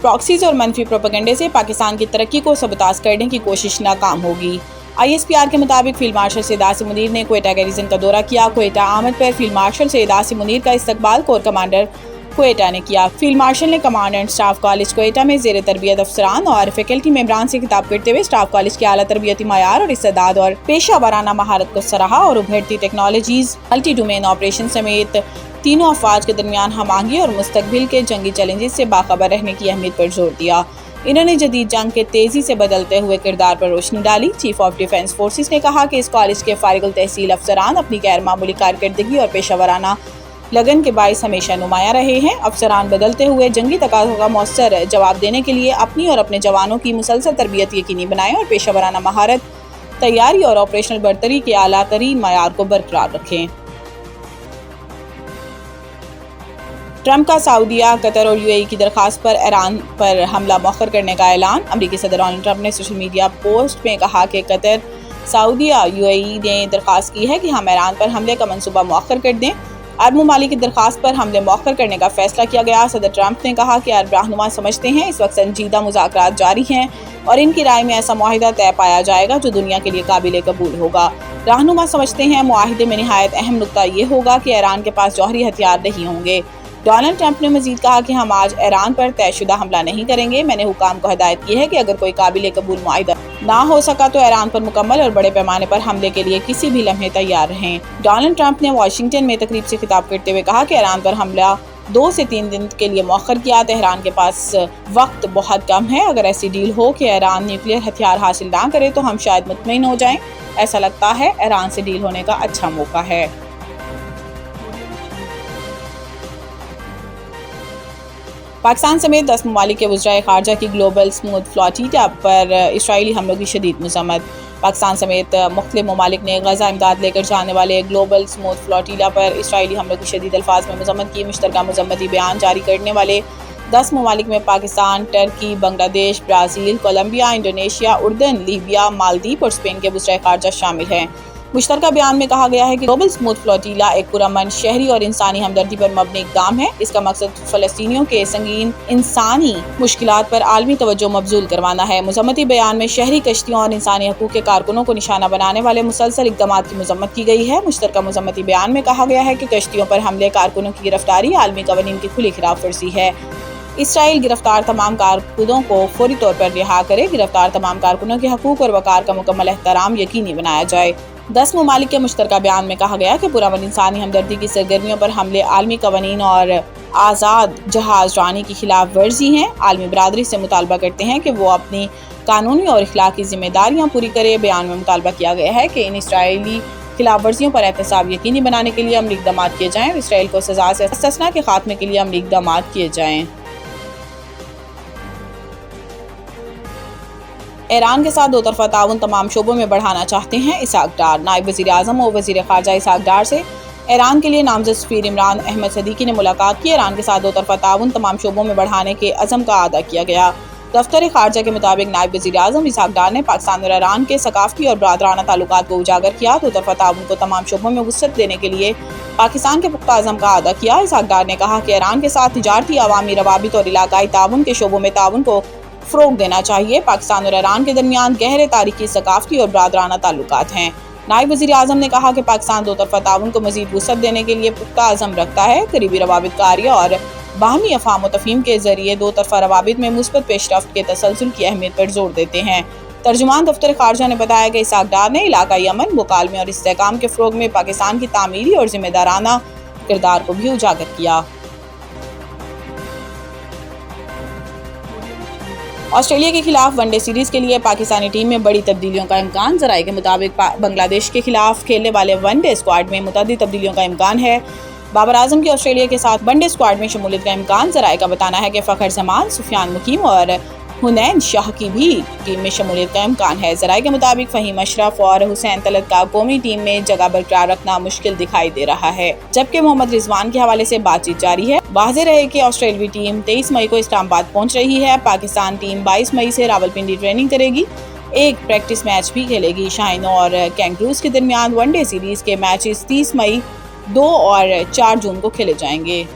Proxies और मनफी प्रोपेगेंडे से पाकिस्तान की तरक्की को सबताज करने की कोशिश नाकाम होगी। ISPR के मुताबिक फील्ड मार्शल सैयद आसिम मुनीर ने क्वेटा गैरिजन का दौरा किया। क्वेटा आमद पर फील्ड मार्शल सैयद आसिम मुनीर का इस्तकबाल कोर कमांडर क्वेटा ने किया। फील्ड मार्शल ने command and staff college Quetta में ज़ेर तरबियत अफसरान और फैकल्टी मेंबरान से खिताब करते हुए स्टाफ कॉलेज के आला तरबियती मयार और इस्तेदाद और पेशा वाराना महारत को सराहा और उभरती टेक्नोलॉजीज, मल्टी डोमेन ऑपरेशन समेत तीनों अफवाज के दरमियान हम आहंगी और मुस्तकबिल के जंगी चैलेंजेस से बाखबर रहने की अहमियत पर जोर दिया। इन्होंने जदीद जंग के तेजी से बदलते हुए किरदार पर रोशनी डाली। चीफ ऑफ डिफेंस फोर्सेस ने कहा कि इस कॉलेज के फारिगुल तहसील अफसरान अपनी गैर मामूली कारकर्दगी और पेशा वाराना लगन के बाइस हमेशा नुमाया रहे हैं। अफसरान बदलते हुए जंगी तकाज़ों का मौसर जवाब देने के लिए अपनी और अपने जवानों की मुसलसल तरबियत यकीनी बनाएं और पेशा वाराना महारत, तैयारी और ऑपरेशनल बरतरी के आला तरीन मयार को बरकरार रखें। ट्रंप का सऊदीया, कतर और UAE की दरखास्त पर ईरान पर हमला मौखर करने का ऐलान। अमेरिकी सदर डोनाल्ड ट्रंप ने सोशल मीडिया पोस्ट में कहा कि कतर, सऊदीया, UAE ने दरखास्त की है कि हम ईरान पर हमले का मंसूबा मौखर कर दें। अरब ममालिक की दरखास्त पर हमले मौखर करने का फैसला किया गया। सदर ट्रंप ने कहा कि अरब रहनुमा समझते हैं इस वक्त संजीदा मुज़ाकरात जारी हैं और इनकी राय में ऐसा मुआहिदा तय पाया जाएगा जो दुनिया के लिए काबिल कबूल होगा। रहनुमा समझते हैं मुआहिदे में निहायत अहम नुकता ये होगा कि ईरान के पास जौहरी हथियार नहीं होंगे। डोनाल्ड ट्रंप ने मजीद कहा कि हम आज ईरान पर तयशुदा हमला नहीं करेंगे। मैंने हुकाम को हिदायत की है कि अगर कोई काबिल कबूल मुआहिदा ना हो सका तो ईरान पर मुकम्मल और बड़े पैमाने पर हमले के लिए किसी भी लम्हे तैयार रहें। डोनाल्ड ट्रंप ने वाशिंगटन में तकरीब से खिताब करते हुए कहा कि ईरान पर हमला 2 से 3 दिन के लिए मौखर किया। तेहरान के पास वक्त बहुत कम है। अगर ऐसी डील हो कि ईरान न्यूक्लियर हथियार हासिल ना करे तो हम शायद मुतमईन हो जाएं। ऐसा लगता है ईरान से डील होने का अच्छा मौका है। पाकिस्तान समेत 10 ममालिक के वज़राए ख़ारजा की ग्लोबल स्मूथ फ्लोटिला पर इसराइली हमलों की शदीद मज़म्मत। पाकिस्तान समेत मुख्तलिफ ममालिक ने गज़ा इमदाद लेकर जाने वाले ग्लोबल स्मूथ फ्लोटिला पर इसराइली हमलों की शदीद अल्फाज में मज़म्मत की। मुश्तरका मज़म्मती बयान जारी करने वाले 10 ममालिक में Pakistan, Turkey, Bangladesh, Brazil, Colombia, Indonesia, उर्दन, लीबिया, मालदीव और स्पेन के वज़राए ख़ारजा शामिल हैं। मुश्तरका बयान में कहा गया है कि ग्लोबल स्मूथ फ्लोटिला एक पुरअमन, शहरी और इंसानी हमदर्दी पर मबनी इक़दाम है। इसका मकसद फ़लस्तीनियों के संगीन इंसानी मुश्किलात पर आलमी तवज्जो मबज़ूल करवाना है। मज़म्मती बयान में शहरी कश्तियों और इंसानी हकूक़ के कारकुनों को निशाना बनाने वाले मुसलसल इक़दामात की मज़म्मत की गई है। मुश्तरका मज़म्मती बयान में कहा गया है कि कश्तियों पर हमले, कारकुनों की गिरफ्तारी आलमी कवानीन की खुली खिलाफ वर्जी है। इसराइल गिरफ्तार तमाम कारकुनों को फौरी तौर पर रिहा करे। गिरफ्तार तमाम कारकुनों के हकूक़ और वक़ार का मुकम्मल एहतराम यकीनी बनाया जाए। 10 ममालिक के मुश्तरका बयान में कहा गया कि पुरअमन इंसानी हमदर्दी की सरगर्मियों पर हमले आलमी कवानीन और आज़ाद जहाज रानी की खिलाफ वर्जी हैं। आलमी बरादरी से मुतालबा करते हैं कि वो अपनी कानूनी और इखलाकी जिम्मेदारियां पूरी करे। बयान में मुतालबा किया गया है कि इन इसराइली खिलाफ वर्जियों पर एहतसाब यकीनी बनाने के लिए अमली इक़दाम किए जाएँ और इसराइल को सज़ा से इस्तिस्ना के खात्मे के लिए अमली इक़दाम किए जाएँ। ईरान के साथ दो तरफ़ा ताउन तमाम शोबों में बढ़ाना चाहते हैं इसहाक डार। नायब वज़ीर आज़म और वज़ीर ख़ारजा इसहाक डार से ईरान के लिए नामज़द सफ़ीर इमरान अहमद सदीकी ने मुलाकात की। ईरान के साथ दो तरफ़ा ताउन तमाम शोबों में बढ़ाने के अज़म का अदा किया गया। दफ्तर ख़ारजा के मुताबिक नायब वज़ीर आज़म इसहाक डार ने पाकिस्तान और ईरान के सकाफ़ती और बरादराना ताल्लुकात को उजागर किया। दो तरफ़ा ताउन को तमाम शोबों में वुसअत देने के लिए पाकिस्तान के पुख्ता अज़म का अदा किया। इसहाक डार ने कहा कि ईरान के साथ तिजारती, अवामी रवाबित और इलाकाई ताउन के शोबों में ताउन को फ़रोग़ देना चाहिए। पाकिस्तान और ईरान के दरमियान गहरे तारीख़ी, सकाफ़ती और बरादराना ताल्लुकात हैं। नायब वज़ीर आज़म ने कहा कि पाकिस्तान दो तरफ़ा ताउन को मज़ीद वुसअत देने के लिए पुख्ता अज़म रखता है। करीबी रवाबित कारिया और बाहमी अफ़हाम व तफ़हीम के ज़रिए दो तरफ़ा रवाबित में मुस्बत पेशरफ्त के तसलसल की अहमियत पर जोर देते हैं। तर्जुमान दफ्तर ख़ारजा ने बताया कि इसहाक डार ने इलाकाई अमन, मुकालमे और इस्तेहकाम के फ़रोग़ में पाकिस्तान की तामीरी और ज़िम्मेदाराना किरदार को भी उजागर किया। ऑस्ट्रेलिया के खिलाफ वनडे सीरीज के लिए पाकिस्तानी टीम में बड़ी तब्दीलियों का इम्कान। ज़राए के मुताबिक बांग्लादेश के खिलाफ खेलने वाले वनडे स्क्वाड में मुतअद्दिद तब्दीलियों का इम्कान है। बाबर आजम की ऑस्ट्रेलिया के साथ वनडे स्क्वाड में शमूलियत का इम्कान। ज़राए का बताना है कि फ़खर जमान, सुफियान मुकीम और हुनैन शाह की भी टीम में शमूलियत का इम्कान है। ज़राए के मुताबिक फ़हीम अशरफ और हुसैन तलत का कौमी टीम में जगह बरकरार रखना मुश्किल दिखाई दे रहा है, जबकि मोहम्मद रिजवान के हवाले से बातचीत जारी है। वाज़ेह रहे कि ऑस्ट्रेलवी टीम 23 मई को इस्लामाबाद पहुंच रही है। पाकिस्तान टीम 22 मई से रावलपिंडी ट्रेनिंग करेगी। एक प्रैक्टिस मैच भी खेलेगी। शाहीनों और कैंगरूज के दरमियान वनडे सीरीज के मैचेस 30 मई, 2 और 4 जून को खेले जाएंगे।